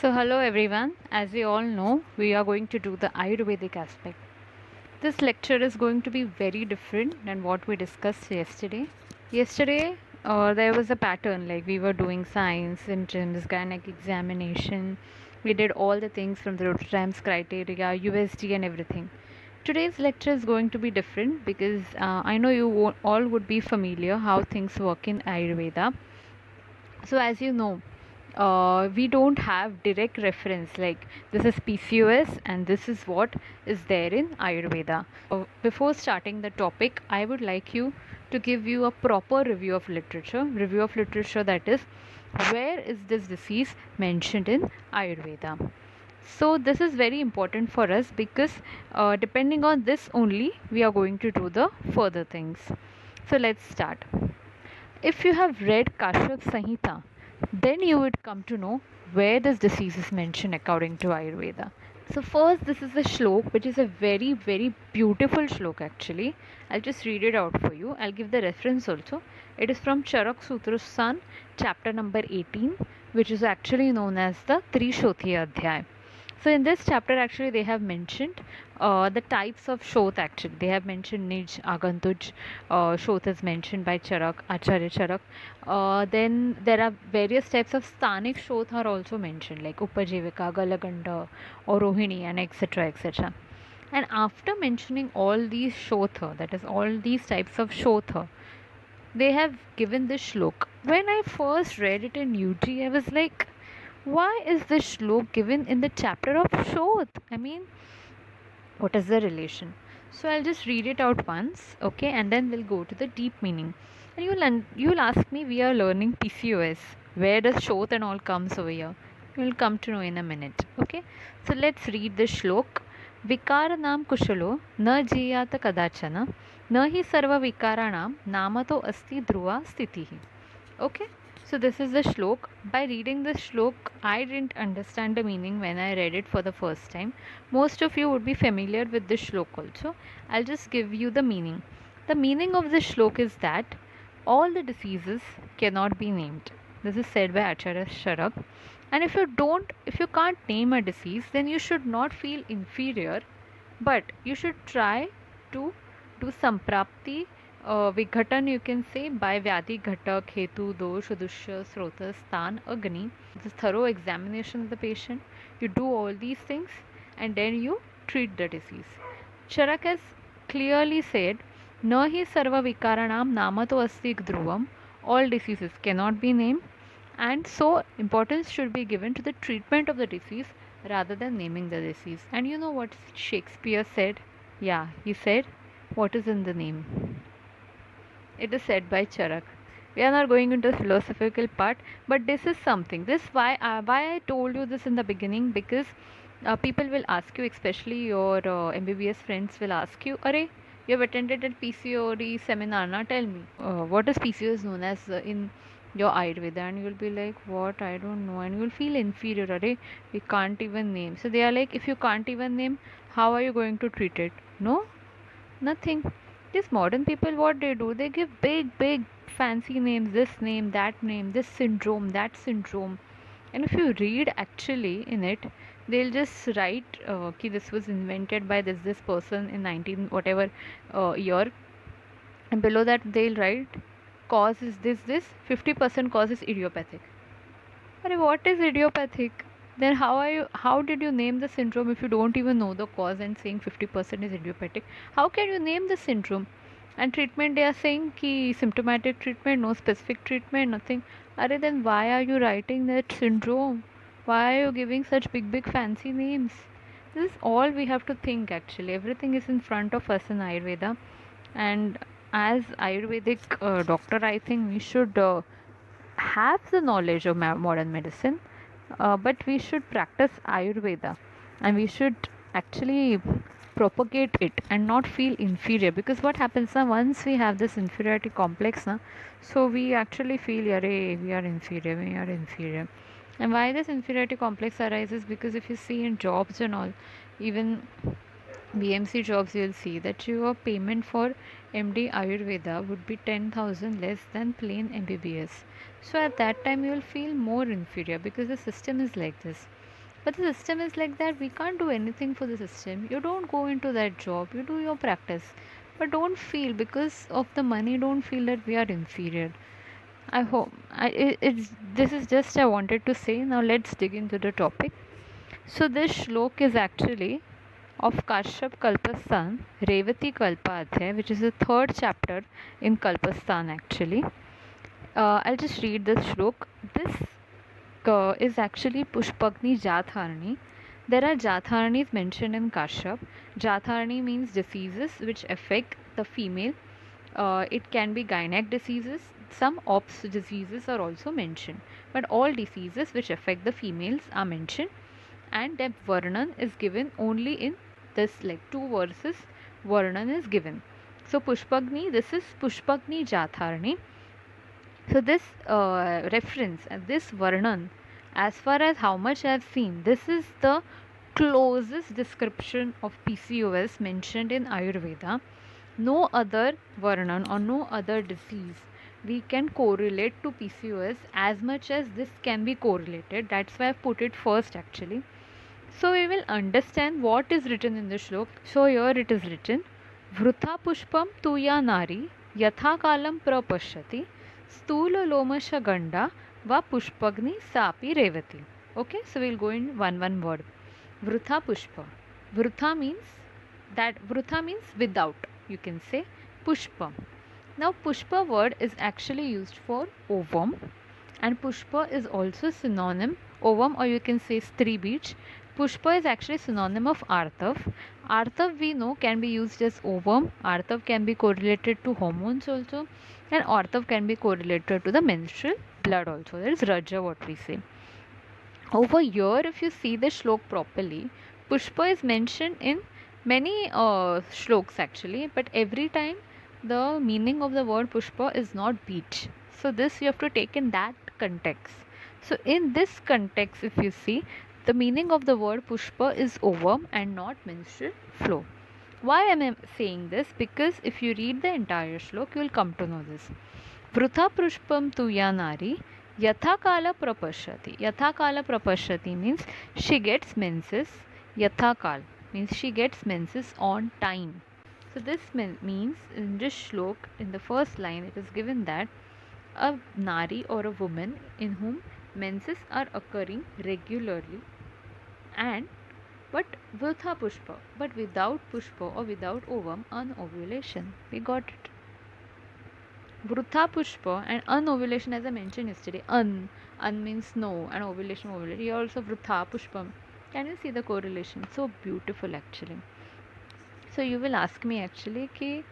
So, hello everyone. As we all know, we are going to do the Ayurvedic aspect. This lecture is going to be very different than what we discussed yesterday. Yesterday, there was a pattern like we were doing science, symptoms, gynec examination. We did all the things from the Rotterdam's criteria, USD, and everything. Today's lecture is going to be different because I know you all would be familiar how things work in Ayurveda. So as you know, we don't have direct reference like this is PCOS and this is what is there in Ayurveda. Before starting the topic, I would like you to give you a proper review of literature, that is, where is this disease mentioned in Ayurveda. So this is very important for us because depending on this only we are going to do the further things. So let's start. If you have read Kashyap Samhita, then you would come to know where this disease is mentioned according to Ayurveda. So first, this is a shlok, which is a very, very beautiful shlok actually. I'll just read it out for you. I'll give the reference also. It is from Charak Sutrasan, chapter number 18, which is actually known as the Trishothi Adhyay. So in this chapter, actually, they have mentioned the types of Shot. Actually, they have mentioned Nij, Agantuj. Shot is mentioned by Charak, Acharya Charak. Then there are various types of Sthanik Shot are also mentioned, like Upajivika, Galaganda, or Rohini, and etc. etc. And after mentioning all these Shotha, that is, all these types of Shotha, they have given this shlok. When I first read it in UG, I was like, why is this shlok given in the chapter of Shod? I mean, what is the relation? So I'll just read it out once, okay, and then we'll go to the deep meaning. And you'll ask me, we are learning PCOS. Where does Shod and all comes over here? You'll come to know in a minute, okay. So let's read the shlok. विकारानां कुशलो न जीयात कदाचन न हि सर्वविकाराणां नामतो अस्ति ध्रुवा स्थितिः. Okay, so this is the shlok. By reading this shlok, I didn't understand the meaning when I read it for the first time. Most of you would be familiar with this shlok also. I'll just give you the meaning. The meaning of this shlok is that all the diseases cannot be named. This is said by Acharya Charak. And if you can't name a disease, then you should not feel inferior, but you should try to do samprapti, Vighatan, you can say, by Vyadi Ghatak, Hetu, Dosh, Udushya, Srota, Sthan, Agni. This thorough examination of the patient. You do all these things and then you treat the disease. Charak has clearly said, Na hi sarva vikaranam namato asti dhruvam. All diseases cannot be named, and so importance should be given to the treatment of the disease rather than naming the disease. And you know what Shakespeare said? Yeah, he said, what is in the name? It is said by Charak. We are not going into the philosophical part, but this is something. This why I told you this in the beginning, because people will ask you, especially your MBBS friends will ask you, "Arey, you have attended a PCOD seminar. Now tell me, what is PCOS known as in your Ayurveda?" And you will be like, "What? I don't know." And you will feel inferior. Arey, we can't even name. So they are like, if you can't even name, how are you going to treat it? No, nothing. These modern people, what they do, they give big fancy names, this name, that name, this syndrome, that syndrome. And if you read actually in it, they'll just write ki this was invented by this person in 19 whatever year, and below that they'll write cause is this 50% cause is idiopathic. Arey, what is idiopathic? Then how did you name the syndrome if you don't even know the cause and saying 50% is idiopathic? How can you name the syndrome? And treatment, they are saying ki symptomatic treatment, no specific treatment, nothing. Arey, then why are you writing that syndrome? Why are you giving such big fancy names? This is all we have to think actually. Everything is in front of us in Ayurveda, and as Ayurvedic doctor, I think we should have the knowledge of modern medicine, but we should practice Ayurveda, and we should actually propagate it and not feel inferior. Because what happens now, once we have this inferiority complex now, so we actually feel, "Yare, we are inferior." And why this inferiority complex arises? Because if you see in jobs and all, even BMC jobs, you'll see that your payment for MD Ayurveda would be 10,000 less than plain MBBS. So at that time, you'll feel more inferior because the system is like this. But the system is like that, we can't do anything for the system. You don't go into that job, you do your practice, but don't feel because of the money, don't feel that we are inferior. I hope it's this is just I wanted to say. Now let's dig into the topic. So this shlok is actually of Kashyap Kalpastan, Revati Kalpadhyay, which is the third chapter in Kalpastan actually. I'll just read this shlok. This is actually Pushpagni Jatharani. There are Jatharanis mentioned in Kashyap. Jatharani means diseases which affect the female. It can be gynec diseases. Some ops diseases are also mentioned, but all diseases which affect the females are mentioned, and that Varnan is given only in this, like, two verses. Varnan is given. So Pushpagni, this is Pushpagni Jatharani. So this reference and this Varnan, as far as how much I have seen, this is the closest description of PCOS mentioned in Ayurveda. No other Varnan or no other disease we can correlate to PCOS as much as this can be correlated. That's why I've put it first actually. So we will understand what is written in the shlok. So here it is written, Vrutha pushpam tuya nari yatha kalam prapashyati stula lomasha ganda va pushpagni sapi revati. Okay, so we'll go in one word. Vrutha pushpa. Vrutha means without. You can say pushpa. Now pushpa word is actually used for ovum, and pushpa is also synonym ovum, or you can say stri beach. Pushpa is actually synonym of artav. Artav we know can be used as ovum. Artav can be correlated to hormones also, and artav can be correlated to the menstrual blood also. That is raja what we say. Over here, if you see the shlok properly, pushpa is mentioned in many shloks actually, but every time the meaning of the word pushpa is not beach. So this you have to take in that context. So in this context, if you see, the meaning of the word pushpa is ovum and not menstrual flow. Why am I saying this? Because if you read the entire shlok, you will come to know this. Vrutha pushpam tuya nari yatha kala prapashyati. Yatha kala prapashyati means she gets menses. Yatha kal means she gets menses on time. So this means in this shlok, in the first line, it is given that a nari or a woman in whom menses are occurring regularly, and but vrutha pushpa, but without pushpa or without ovum, anovulation. We got it. Vrutha pushpa and anovulation, as I mentioned yesterday. An means no, and ovulation ovulate. Here also vrutha pushpam. Can you see the correlation? So beautiful actually. So you will ask me actually ki,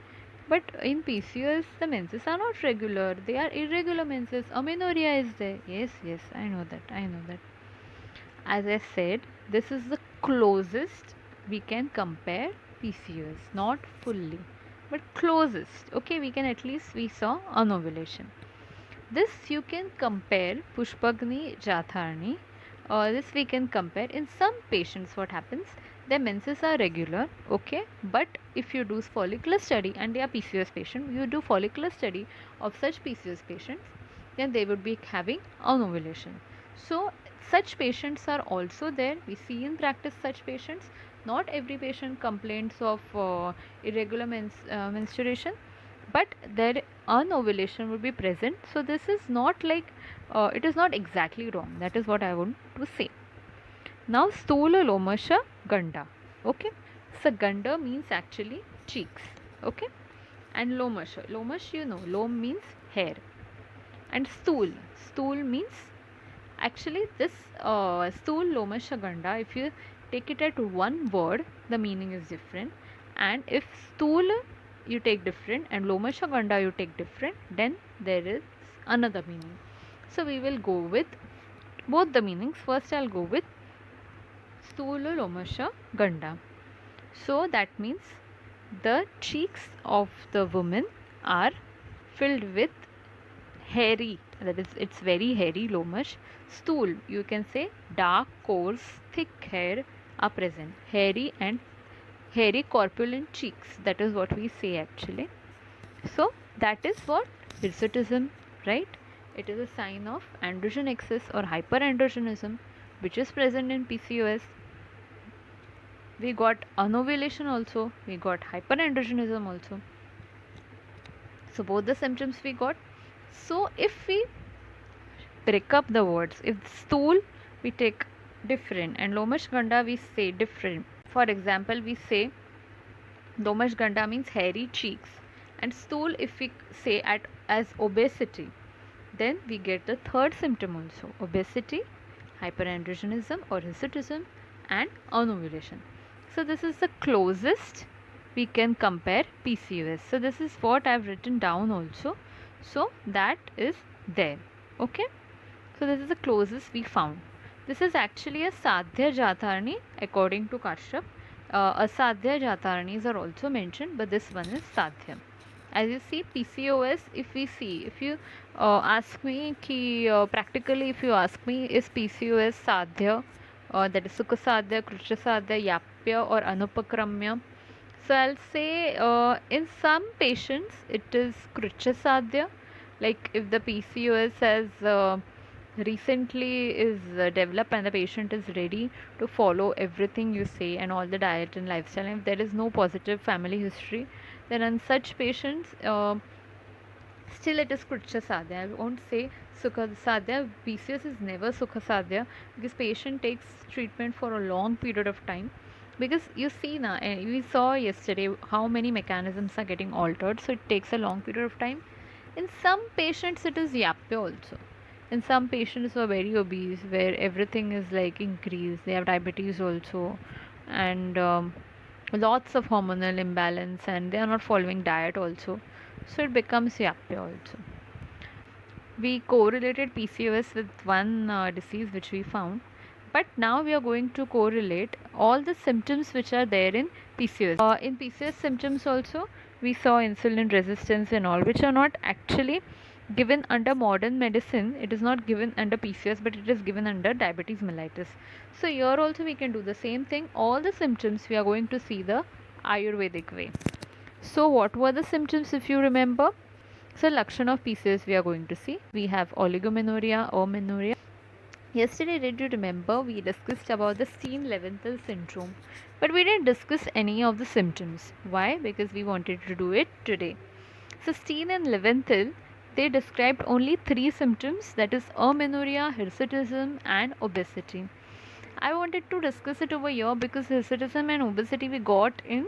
but in PCOS the menses are not regular. They are irregular menses. Amenorrhea is there. Yes, I know that. As I said, this is the closest we can compare PCOS, not fully, but closest. Okay, we can at least we saw anovulation. This you can compare Pushpagni Jatharani. This we can compare in some patients. What happens? Their menses are regular, okay, but if you do follicular study and they are PCOS patient, you do follicular study of such PCOS patients, then they would be having anovulation. So such patients are also there. We see in practice such patients. Not every patient complains of irregular menstruation, but their anovulation would be present. So this is not like it is not exactly wrong. That is what I want to say. Now stula lomasha ganda. Okay, so ganda means actually cheeks. Okay, and lomash you know, lom means hair, and stool means actually this stool lomasha ganda, if you take it at one word, the meaning is different, and if stool you take different and lomasha ganda you take different, then there is another meaning. So we will go with both the meanings. First I'll go with stula lomasha ganda. So that means the cheeks of the woman are filled with hairy, that is it's very hairy lomash. Stool, you can say dark, coarse, thick hair are present. Hairy corpulent cheeks, that is what we say actually. So that is what hirsutism, right? It is a sign of androgen excess or hyperandrogenism, which is present in PCOS. We got anovulation also, we got hyperandrogenism also. So both the symptoms we got. So if we break up the words, if stool we take different and Lomash Ganda we say different. For example, we say Lomash Ganda means hairy cheeks, and stool if we say as obesity, then we get the third symptom also, obesity, hyperandrogenism or hirsutism, and anovulation. So this is the closest we can compare PCOS. So this is what I've written down also. So that is there. Okay. So this is the closest we found. This is actually a Sadhya Jatharani according to Kashyap. Asadhya Jatharnis are also mentioned, but this one is Sadhya. As you see, PCOS, if you ask me, practically if you ask me, is PCOS Sadhya, that is Sukha Sadhya, Krucha Sadhya, Yapya or Anupakramya? So I'll say in some patients it is Krucha Sadhya, like if the PCOS has recently is developed and the patient is ready to follow everything you say and all the diet and lifestyle, and if there is no positive family history, then in such patients still it is Krucha Sadhya. I won't say Sukha Sadhya. PCOS is never Sukha Sadhya because patient takes treatment for a long period of time. Because you see now, we saw yesterday how many mechanisms are getting altered, so it takes a long period of time. In some patients, it is Yapya also. In some patients who are very obese, where everything is like increased, they have diabetes also, and lots of hormonal imbalance, and they are not following diet also. So it becomes Yapya also. We correlated PCOS with one disease which we found, but now we are going to correlate all the symptoms which are there in PCOS. In PCOS symptoms also, we saw insulin resistance and all, which are not actually given under modern medicine. It is not given under PCOS, but it is given under diabetes mellitus. So here also we can do the same thing. All the symptoms we are going to see the Ayurvedic way. So what were the symptoms if you remember? So Lakshana of PCOS we are going to see. We have oligomenorrhea or menorrhea. Yesterday, did you remember we discussed about the Steen-Leventhal syndrome, but we didn't discuss any of the symptoms. Why? Because we wanted to do it today. So Steen and Leventhal, they described only 3 symptoms, that is amenorrhea, hirsutism and obesity. I wanted to discuss it over here because hirsutism and obesity we got in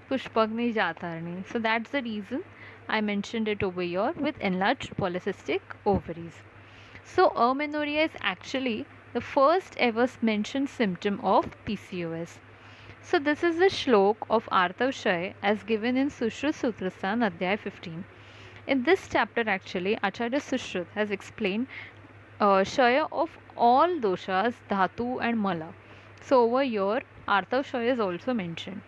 Pushpagni Jatharni. So that's the reason I mentioned it over here with enlarged polycystic ovaries. So amenorrhea is actually the first ever mentioned symptom of PCOS. So this is the shlok of Artav Shai as given in Sushruta Sutrasthana Adhyay 15. In this chapter actually Acharya Sushruta has explained Shaya of all doshas, Dhatu and Mala. So over here Artav Shai is also mentioned.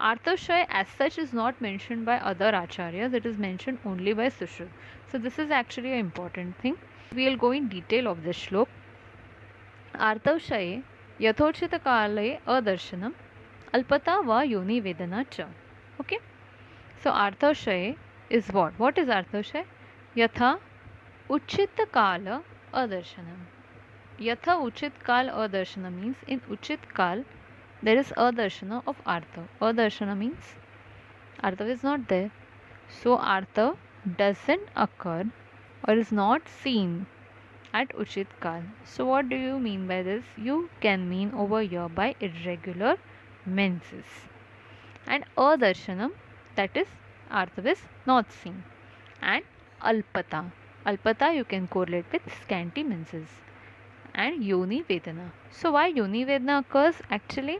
Artav Shai as such is not mentioned by other acharyas, it is mentioned only by Sushruta. So this is actually an important thing. We will go in detail of this shlok. Artav Shai yathochita kale adarshanam alpata va yoni vedana cha. Okay. So Artav Shai is what? What is Artav Shai? Yatha uchit kala adarshanam. Yatha uchit kal adarshana means in uchit kal there is adarshana of Artha. Adarshana means Artha is not there. So Artha doesn't occur or is not seen at Uchit Kal. So what do you mean by this? You can mean over here by irregular menses. And Adarshanam, that is Artha is not seen. And Alpata. Alpata you can correlate with scanty menses. And Yoni Vedana. So why Yoni Vedana occurs? Actually,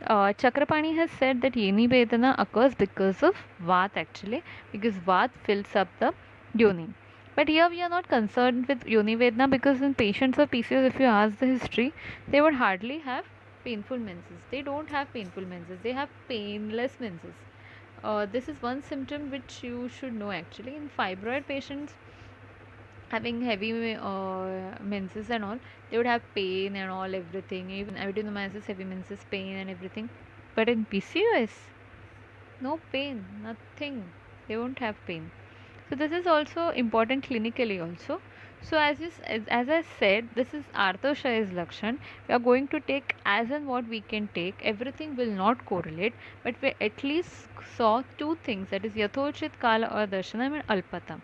Chakrapani has said that Yoni Vedana occurs because of Vat actually, because Vat fills up the Yoni. But here we are not concerned with Yoni Vedana because in patients of PCOS, if you ask the history, they would hardly have painful menses. They don't have painful menses, they have painless menses. This is one symptom which you should know actually. In fibroid patients, having heavy menses and all, they would have pain and all everything. Even adenomyosis, heavy menses, pain and everything. But in PCOS, no pain, nothing. They won't have pain. So this is also important clinically also. So as I said, this is Arthashay's Lakshan. We are going to take as and what we can take. Everything will not correlate, but we at least saw two things, that is Yathochit Kala or Darshanam and Alpata.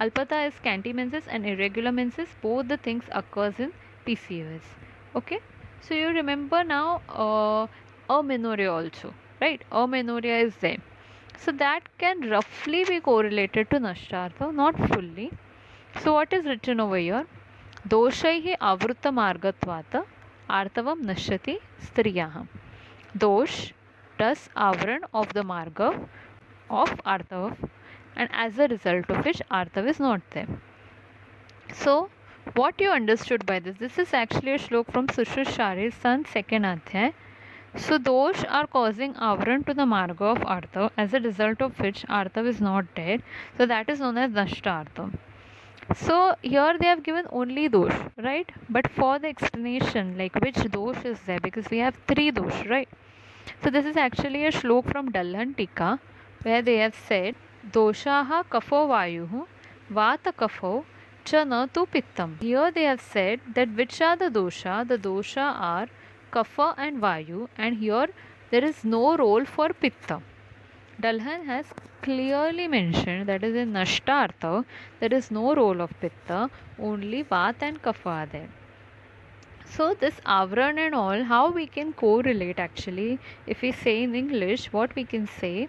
Alpata is scanty menses and irregular menses. Both the things occurs in PCOS. Okay, so you remember now amenorrhea also, right? Amenorrhea is there. So that can roughly be correlated to Nashtartha, not fully. So what is written over here? दोषैः आवृतमार्गत्वात् आर्तवं नश्यति स्त्रियः. Dosh does avran of the marga of artav, and as a result of which artav is not there. So what you understood by this? This is actually a shlok from Sushruta Shari's son, second adhyay. So dosh are causing avran to the marga of artav, as a result of which artav is not there. So that is known as nashta artav. So here they have given only dosh, right? But for the explanation, like which dosh is there, because we have three dosh, right? So this is actually a shlok from Dalhan Tika, where they have said, doshaha kafo vayuhu vata kafo cha na tu pittam. Here they have said that which are the dosha? The dosha are kapha and vayu, and here there is no role for pitta. Dalhan has clearly mentioned, that is in Nashtartha, there is no role of Pitta, only Vata and Kapha are there. So this Avran and all, how we can correlate actually, if we say in English, what we can say,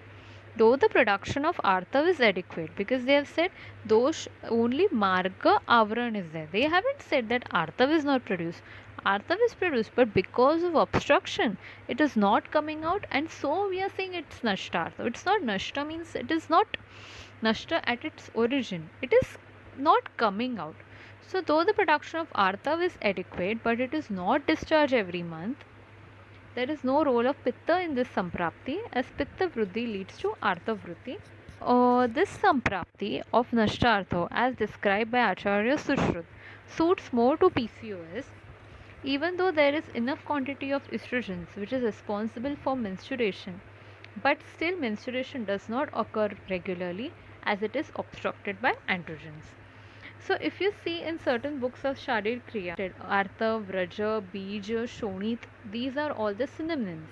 though the production of Arthav is adequate, because they have said those only Marga Avran is there. They haven't said that Arthav is not produced. Arthav is produced, but because of obstruction, it is not coming out, and so we are saying it's Nashta Arthav. It's not Nashta, means it is not Nashta at its origin. It is not coming out. So though the production of Arthav is adequate, but it is not discharged every month, there is no role of Pitta in this Samprapti, as Pitta Vriddhi leads to Artha Vriddhi. This Samprapti of Nashtartha, as described by Acharya Sushrut, suits more to PCOS, even though there is enough quantity of estrogens which is responsible for menstruation, but still menstruation does not occur regularly as it is obstructed by androgens. So if you see in certain books of Sharir Kriya, Artha, Vraja, Bij, Shonit, these are all the synonyms.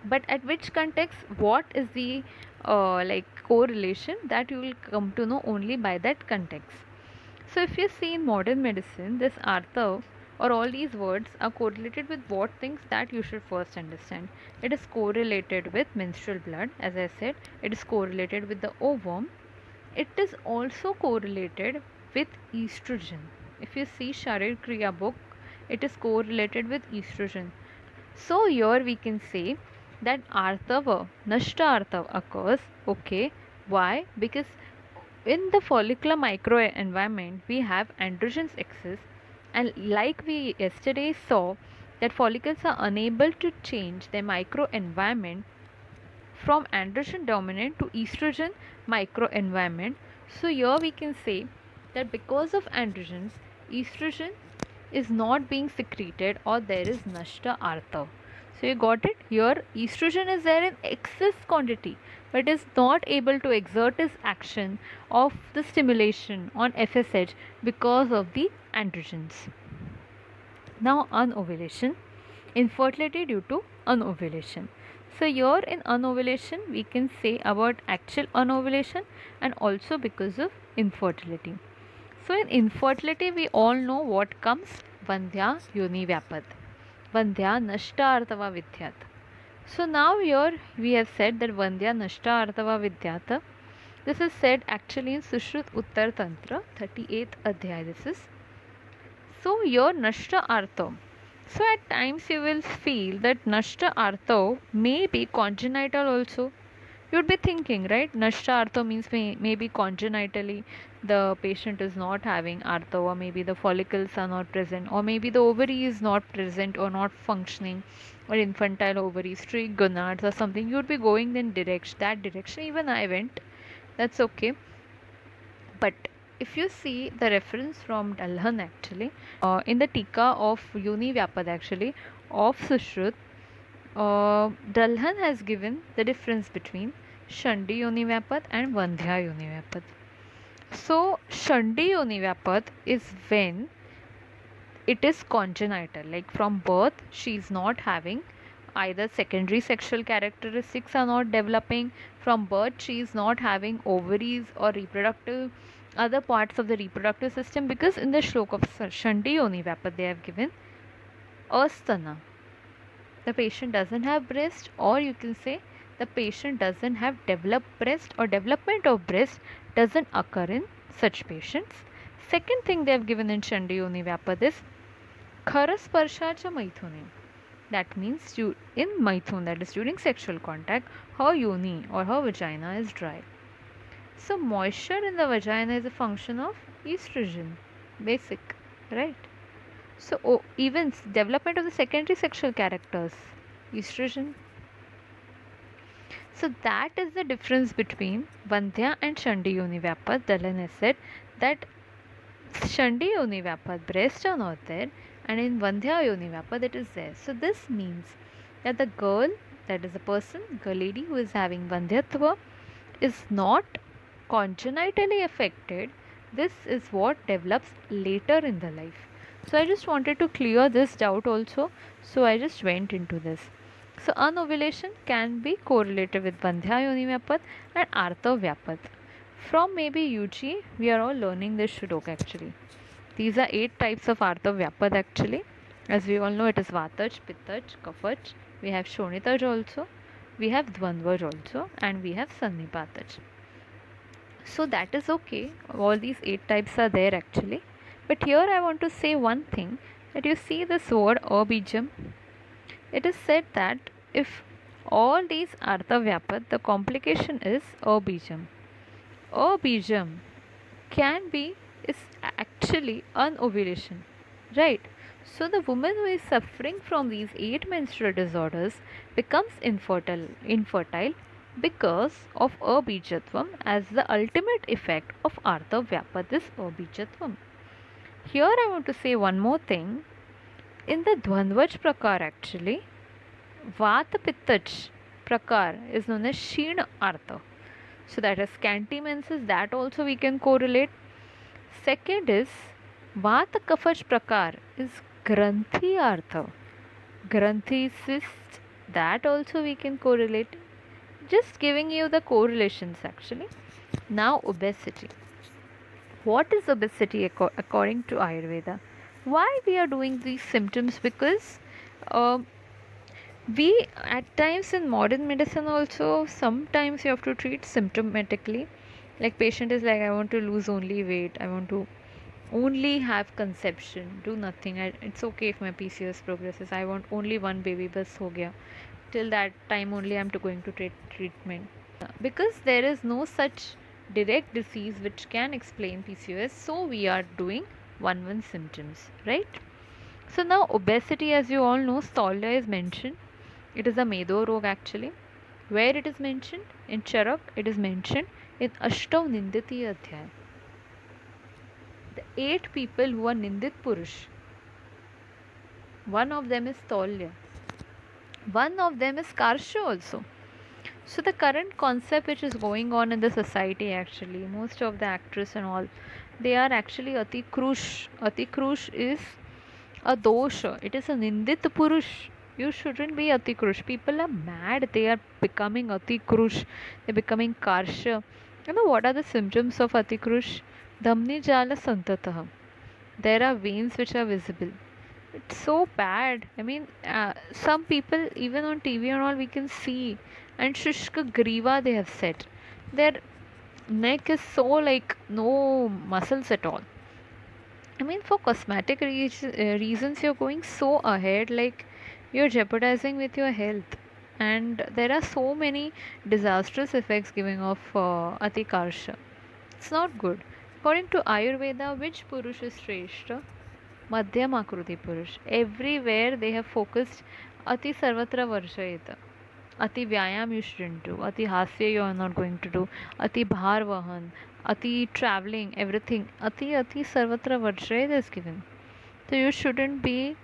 But at which context, what is the correlation, that you will come to know only by that context. So if you see in modern medicine, this Artha or all these words are correlated with what things, that you should first understand. It is correlated with menstrual blood, as I said. It is correlated with the ovum. It is also correlated with estrogen. If you see Sharir Kriya book, it is correlated with estrogen. So here we can say that Artava, Nashta Artav occurs. Okay, why? Because in the follicular microenvironment we have androgens excess, and like we yesterday saw, that follicles are unable to change their microenvironment from androgen dominant to estrogen microenvironment. So here we can say that because of androgens, estrogen is not being secreted, or there is nashta artha. So you got it? Here estrogen is there in excess quantity, but is not able to exert its action of the stimulation on FSH because of the androgens. Now anovulation, infertility due to anovulation. So here in anovulation we can say about actual anovulation and also because of infertility. So in infertility we all know what comes, Vandhya Yoni Vyapad, Vandhya Nashta Artava Vidyat. So now here we have said that Vandhya Nashta Artava Vidyat. This is said actually in Sushrut Uttar Tantra 38th Adhyay. This is so your Nashta Artha. So at times you will feel that Nashta Artha may be congenital also. You'd be thinking, right? Nashta Artha means maybe congenitally the patient is not having Artha, or maybe the follicles are not present, or maybe the ovary is not present or not functioning, or infantile ovaries, streak gonads or something. You'd be going in that direction. Even I went. That's okay. But if you see the reference from Dalhan actually, in the Tika of Yoni Vyapad actually, of Sushrut, Dalhan has given the difference between Shandi Yoni Vyapad and Vandhya Yoni Vyapad. So Shandi Yoni Vyapat is when it is congenital, like from birth she is not having, either secondary sexual characteristics are not developing, from birth she is not having ovaries or reproductive other parts of the reproductive system, because in the shlok of Shandi Yoni Vyapat they have given astana, the patient doesn't have breast, or you can say the patient doesn't have developed breast, or development of breast doesn't occur in such patients. Second thing they have given in Shandi Yoni Vyapat is Kharasparshacha Maithune. That means in Maithun, that is during sexual contact, her yoni or her vagina is dry. So moisture in the vagina is a function of estrogen, basic, right? So even development of the secondary sexual characters, estrogen. So that is the difference between Vandhya and Shandi Yoni Vyapat. Dalan has said that Shandi Yoni Vyapat, breasts are not there, and in Vandhya Yoni Vyapat it is there. So this means that the girl, that is the person, the lady who is having Vandhyatva, is not congenitally affected. This is what develops later in the life. So I just wanted to clear this doubt also. So I just went into this. So anovulation can be correlated with Vandhya Yoni Vyapat and Artha Vyapat. From maybe UG, we are all learning this Shudok actually. These are 8 types of Artha Vyapat actually. As we all know, it is Vataj, Pittach, Kafach. We have Shonitaj also. We have Dvandvaj also. And we have Sannipataj. So that is okay. All these 8 types are there actually. But here I want to say one thing, that you see this word Abijam. It is said that if all these Artha Vyapat, the complication is Abijam. Abijam can be is actually anovulation, right? So the woman who is suffering from these 8 menstrual disorders becomes infertile because of abijatvam, as the ultimate effect of Artha Vyapat is abijatvam. Here I want to say one more thing. In the Dvandvaj Prakar actually, Vata Pittach Prakar is known as Sheen Artha. So that is scanty menses, that also we can correlate. Second is Vata Kafach Prakar is Granthi Artha. Granthi cyst, that also we can correlate. Just giving you the correlations actually. Now obesity. What is obesity according to Ayurveda? Why we are doing these symptoms? Because uh, we at times in modern medicine also sometimes you have to treat symptomatically, like patient is like, I want to lose only weight, I want to only have conception, do nothing, it's okay if my PCOS progresses, I want only one baby, bas ho gaya, till that time only I'm going to take treatment, because there is no such direct disease which can explain PCOS, so we are doing one symptoms, right? So now obesity, as you all know, Stolya is mentioned. It is a Medo Rog actually. Where it is mentioned? In Charak, it is mentioned in Ashtav Ninditi Adhyay. The 8 people who are Nindit Purush, one of them is Stolya. One of them is Karsha also. So the current concept which is going on in the society actually, most of the actors and all, they are actually Ati Krush. Ati Krush is a dosha. It is a Nindit Purush. You shouldn't be Ati Krush. People are mad. They are becoming Ati Krush. They're becoming Karsha. You know what are the symptoms of Ati Krush? Dhamni Jala Santatah. There are veins which are visible. It's so bad. I mean, some people, even on TV and all, we can see. And Shushka Griva, they have said. Their neck is so like no muscles at all. I mean, for cosmetic reasons, you're going so ahead, like you're jeopardizing with your health. And there are so many disastrous effects giving off Ati Karsha. It's not good. According to Ayurveda, which Purush is Shrestha? Madhyam Akruti Purush. Everywhere they have focused Ati Sarvatra Varshayita. Ati Vyayam you shouldn't do. Ati Hasya you are not going to do. Ati Bhar Vahan. Ati traveling, everything. Ati Sarvatra Varshayita is given. So you shouldn't be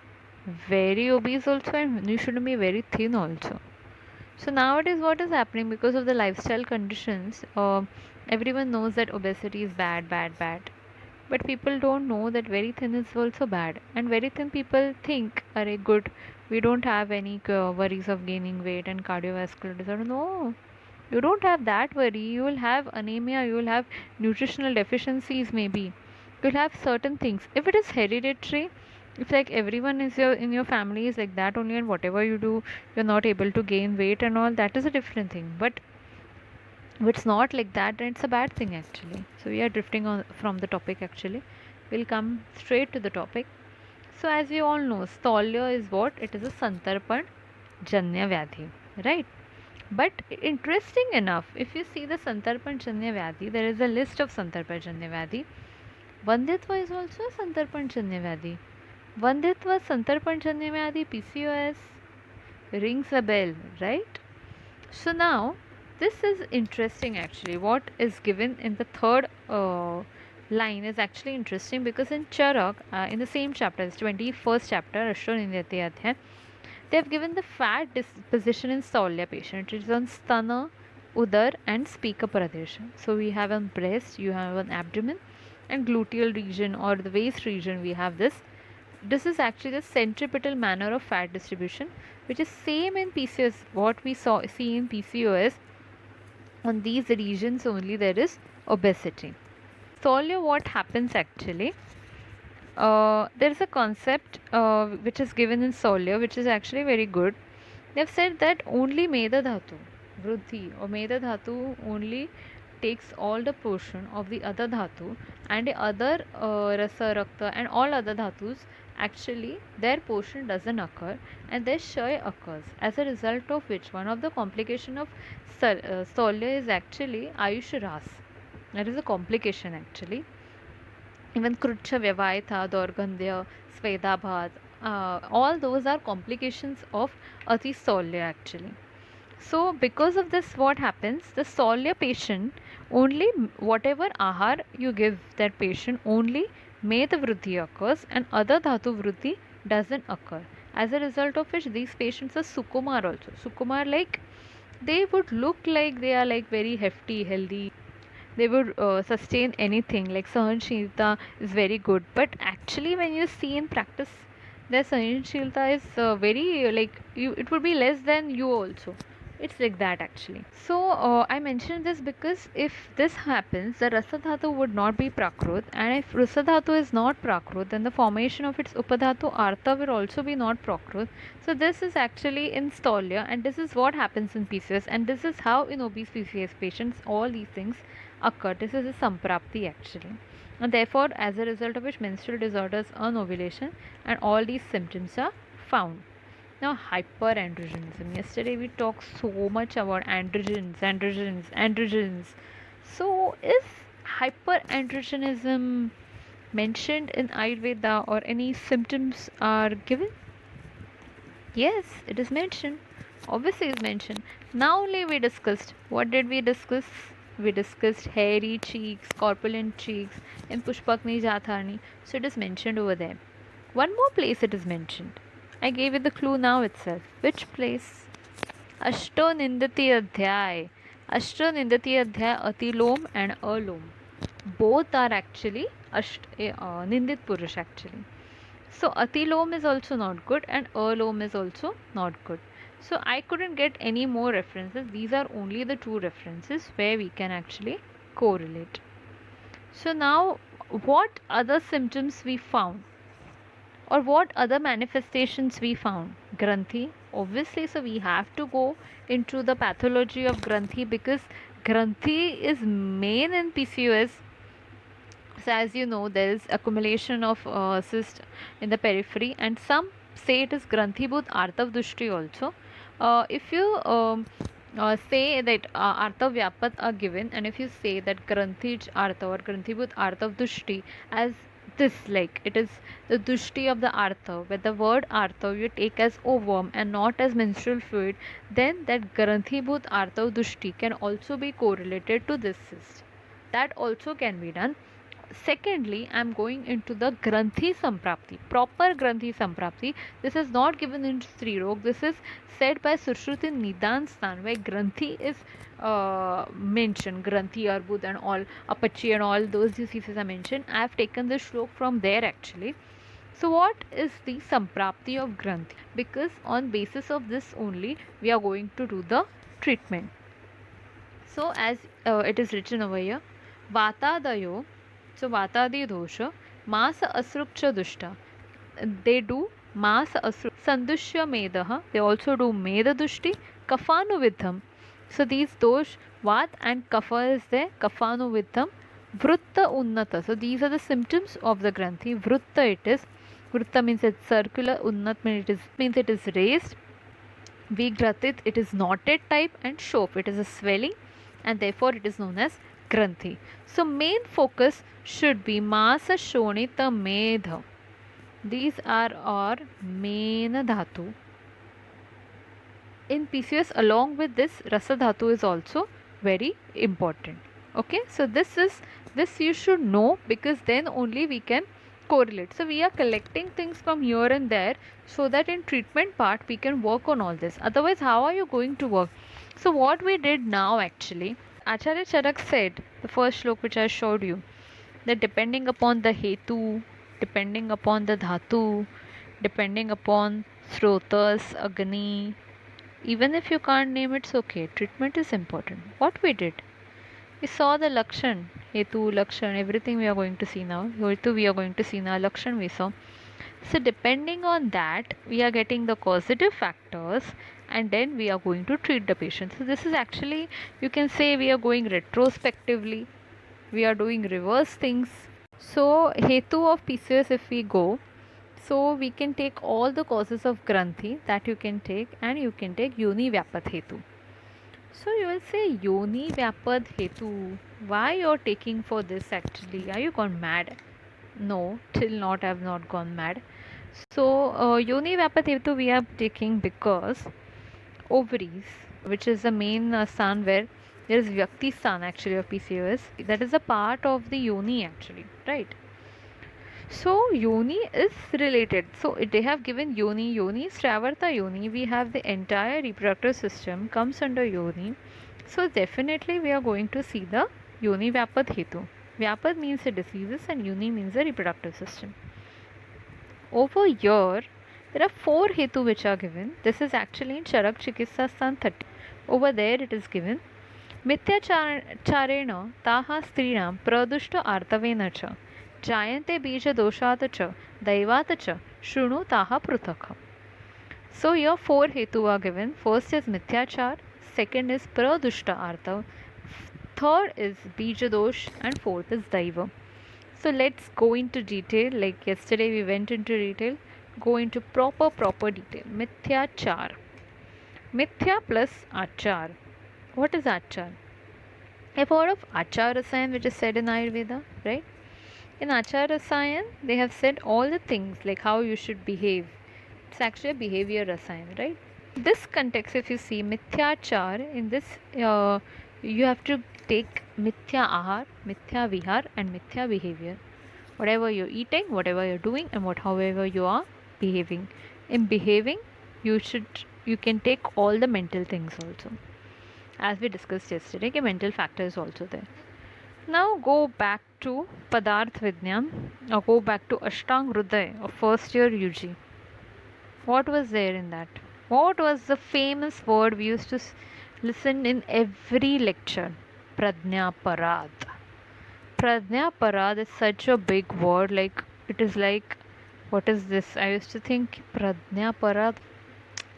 very obese also, and you shouldn't be very thin also. So nowadays, what is happening because of the lifestyle conditions? Everyone knows that obesity is bad, bad, bad. But people don't know that very thin is also bad. And very thin people think, are good, we don't have any worries of gaining weight and cardiovascular disorder. No, you don't have that worry. You will have anemia, you will have nutritional deficiencies, maybe. You'll have certain things. If it is hereditary, if like everyone is your in your family is like that only, and whatever you do, you're not able to gain weight and all, that is a different thing. But if it's not like that, then it's a bad thing actually. So we are drifting on from the topic actually. We'll come straight to the topic. So as you all know, Stolya is what? It is a Santarpan Janya Vyadhi, right? But interesting enough, if you see the Santarpan Janya Vyadhi, there is a list of Santarpan Janya Vyadhi. Vanditva is also a Santarpan Janya Vyadhi. Vanditva, Santarpan Janya Vyadhi, PCOS rings a bell, right? So now this is interesting actually. What is given in the third line is actually interesting because in Charak, in the same chapter, it's 21st chapter, Ashtonindati Adhyay, they have given the fat disposition in Stolya patient. It is on sthana, udar, and speaker pradesh. So we have on breast, you have on abdomen, and gluteal region or the waist region. We have this. This is actually the centripetal manner of fat distribution, which is same in PCOS. What we see in PCOS, on these regions only there is obesity. Stolya, what happens actually? There is a concept which is given in Stolya, which is actually very good. They have said that only Meda Dhatu, Vruddhi or Meda Dhatu only takes all the portion of the other Dhatu, and the other Rasa, Rakta and all other Dhatus, actually their portion doesn't occur and their Kshay occurs, as a result of which one of the complication of Stolya is actually Ayush Ras. That is a complication actually. Even Krucha Vyavaitha, Dorgandhya, Svedabhat, all those are complications of Atistolya actually. So because of this, what happens? The Stolya patient, only whatever ahar you give that patient, only Meda Vruddhi occurs and other Dhatu Vruddhi doesn't occur. As a result of which, these patients are Sukumar also. Sukumar, like they would look like they are like very hefty, healthy, they would sustain anything, like Sahanshilta is very good, but actually when you see in practice their Sahanshilta is very like you, it would be less than you also. It's like that actually. So I mentioned this because if this happens, the Rasadhatu would not be Prakrut, and if Rasadhatu is not Prakrut, then the formation of its Upadhatu Artha will also be not Prakrut. So this is actually in Stolya, and this is what happens in PCOS, and this is how in obese PCOS patients all these things occur. This is a Samprapti actually. And therefore, as a result of which menstrual disorders on ovulation and all these symptoms are found. Now, hyperandrogenism. Yesterday we talked so much about androgens. So, is hyperandrogenism mentioned in Ayurveda or any symptoms are given? Yes, it is mentioned. Obviously, is mentioned. Now only we discussed. What did we discuss? We discussed hairy cheeks, corpulent cheeks in Pushpakni Jatharni. So it is mentioned over there. One more place it is mentioned. I gave you the clue now itself. Which place? Ashto Nindati Adhyay. Ashto Nindati Adhyay, Atilom and Alom. Both are actually Nindit Purush actually. So Atilom is also not good and Alom is also not good. So I couldn't get any more references. These are only the two references where we can actually correlate. So now what other symptoms we found? Or what other manifestations we found? Granthi, obviously, so we have to go into the pathology of Granthi because Granthi is main in PCOS. So as you know, there is accumulation of cyst in the periphery, and some say it is Granthibhut Artav Dushti also. If you say that Artav Vyapat are given, and if you say that Granthij Artav or Granthibhut Artav Dushti as this, like it is the Dushti of the Artav, where the word Artav you take as ovum and not as menstrual fluid, then that Granthibhut Artav Dushti can also be correlated to this cyst. That also can be done. Secondly, I'm going into the Granthi Samprapti, proper Granthi Samprapti. This is not given in Sri Rog. This is said by Sushruti Nidan Stan, where Granthi is mentioned. Granthi, Arbud, and all, Apache, and all those diseases are mentioned. I have taken this shlok from there actually. So, what is the Samprapti of Granthi? Because on basis of this only, we are going to do the treatment. So, as it is written over here, Vatadayo, so Vatadi dosha, Masa Asrukcha Dushta. They do Masa Asruk Sandushya Medaha. They also do Meda Dushti, Kafanu Vidham. So, these dosh, Vat and Kafa is there, Kafanu Vidham, Vrutta Unnata. So, these are the symptoms of the Granthi. Vrutta it is. Vrutta means it's circular, Unnat means it is raised. Vigratit, it is knotted type, and Shop, it is a swelling, and therefore it is known as Granthi. So, main focus should be Masa Shonita Medha. These are our main dhatu. In PCOS, along with this, Rasa dhatu is also very important. Okay, so this you should know, because then only we can correlate. So we are collecting things from here and there, so that in treatment part we can work on all this. Otherwise, how are you going to work? So what we did now actually, Acharya Charak said, the first shlok which I showed you, that depending upon the hetu, depending upon the dhatu, depending upon srotas, agni, even if you can't name it's okay, treatment is important. What we did, we saw the lakshan, hetu, lakshan, everything we are going to see now. Hetu we are going to see now, lakshan we saw. So depending on that, we are getting the causative factors, and then we are going to treat the patient. So this is actually, you can say, we are going retrospectively. We are doing reverse things. So hetu of PCOS, if we go, so we can take all the causes of Granthi that you can take, and you can take Yoni Vyapad Hetu. So you will say Yoni Vyapad Hetu. Why you're taking for this actually? Are you gone mad? No, till not I have not gone mad. So Yoni Vyapad Hetu we are taking because ovaries, which is the main stan where there is Vyakti stan actually of PCOS, that is a part of the Yoni actually, right? So Yoni is related. So they have given Yoni. Yoni is Shravarta Yoni. We have the entire reproductive system comes under Yoni. So definitely we are going to see the Yoni Vyapad Hetu. Vyapad means the diseases and Yoni means the reproductive system. Over here, there are 4 Hetu which are given. This is actually in Charak Chikitsa Stan 30. Over there it is given. Mityacharena taha strinam pradushta artavena cha. Jayante bija doshat cha daivat cha shrunu taha pruthakha. So here 4 hetu are given. First is mithyachar, second is pradushta artav, third is bija dosh, and fourth is daiva. So let's go into detail. Like yesterday we went into detail. Go into proper detail. Mithyachar. Mithya plus achar. What is achar? I've heard of Achar Rasayan, which is said in Ayurveda, right? In Achar Rasayan, they have said all the things like how you should behave. It's actually a behavior Rasayan, right? This context, if you see Mithyachar, in this you have to take Mithya Ahar, Mithya Vihar, and Mithya behavior. Whatever you're eating, whatever you're doing, and however you are behaving. In behaving, you can take all the mental things also. As we discussed yesterday, the mental factor is also there. Now go back to Padarth Vidyan, or go back to Ashtang Hriday of first year UG. What was there in that? What was the famous word we used to listen in every lecture? Pradnya Parad. Pradnya Parad is such a big word, like it is like, what is this? I used to think Pradnya Parad.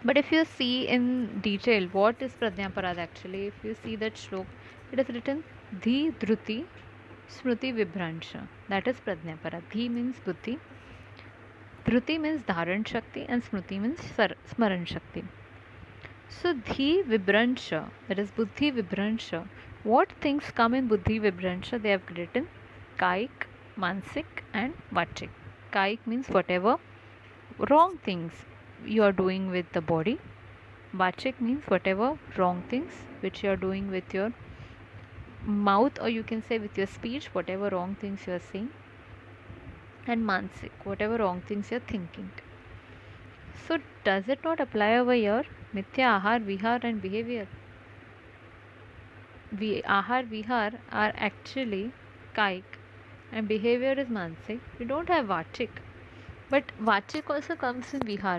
But if you see in detail what is Pradnyaparad actually, if you see that shlok, it is written Dhi Dhruti Smruti Vibhransha. That is Pradnyaparad. Dhi means Buddhi, Dhruti means Dharan Shakti, and Smruti means Smaran Shakti. So Dhi Vibhransha, that is Buddhi Vibhransha. What things come in Buddhi Vibhransha? They have written Kaik, Mansik, and Vachik. Kaik means whatever wrong things you are doing with the body. Vachik means whatever wrong things which you are doing with your mouth, or you can say with your speech, whatever wrong things you are saying, and mansik, whatever wrong things you're thinking. So, does it not apply over here? Mithya, ahar, vihar, and behavior. Ahar, vihar are actually kaik, and behavior is mansik. We don't have vachik, but vachik also comes in vihar.